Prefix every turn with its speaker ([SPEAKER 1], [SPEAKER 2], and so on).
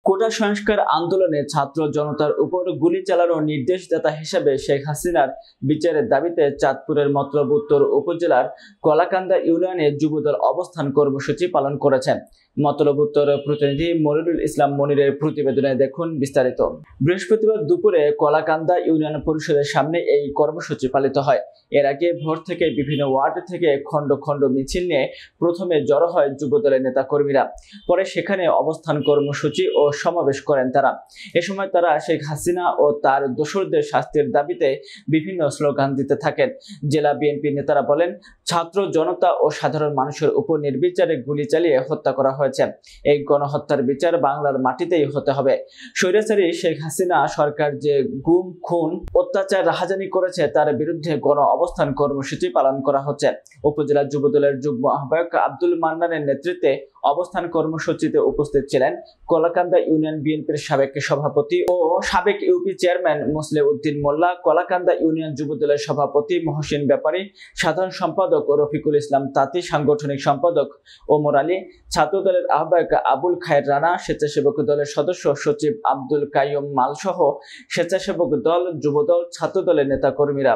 [SPEAKER 1] কোটা সংস্কার আন্দোলনে ছাত্র জনতার উপর গুলি চালানোর নির্দেশদাতা হিসেবে শেখ হাসিনার বিচারের দাবিতে চাঁদপুরের মতলব উত্তর উপজেলার কলাকান্দা ইউনিয়নে যুবদল অবস্থান কর্মসূচি পালন করেছেন। মতলব উত্তর প্রতিনিধি মনিরুল ইসলাম মনিরের প্রতিবেদনে দেখুন বিস্তারিত। বৃহস্পতিবার দুপুরে কলাকান্দা ইউনিয়ন পরিষদের সামনে এই কর্মসূচি পালিত হয়। এর আগে ভোর থেকে বিভিন্ন ওয়ার্ড থেকে খণ্ড খণ্ড মিছিল নিয়ে প্রথমে জড়ো হয় যুবদলের নেতাকর্মীরা। পরে সেখানে অবস্থান কর্মসূচি ও সমাবেশ করেন তারা। এ সময় তারা শেখ হাসিনা ও তার দোসরদের শাস্তির দাবিতে বিভিন্ন স্লোগান দিতে থাকেন। জেলা বিএনপি নেতারা বলেন, ছাত্র জনতা ও সাধারণ মানুষের উপর নির্বিচারে গুলি চালিয়ে হত্যা করা হয়েছে। এই গণহত্যার বিচার বাংলার মাটিতেই হতে হবে। স্বৈরাচারী শেখ হাসিনা সরকার যে গুম, খুন, অত্যাচার, রাহাজানি করেছে তার বিরুদ্ধে গণ অবস্থান কর্মসূচি পালন করা হচ্ছে। উপজেলা যুবদলের যুগ্ম আহ্বায়ক আব্দুল মান্নানের নেতৃত্বে অবস্থান কর্মসূচিতে উপস্থিত ছিলেন কলাকান্দা ইউনিয়ন বিএনপির সাবেক সভাপতি ও সাবেক UP chairman Moseley Uddin Molla, Kalakanda union যুবদলের সভাপতি মহসিন ব্যাপারী, সাধারণ সম্পাদক রফিকুল ইসলাম তাঁতি, সাংগঠনিক সম্পাদক ওমর আলী, ছাত্রদলের আহ্বায়ক আবুল খায়ের রানা, স্বেচ্ছাসেবক দলের সদস্য সচিব আব্দুল কাইয়ুম মাল সহ স্বেচ্ছাসেবক দল, যুবদল, ছাত্রদলের নেতাকর্মীরা।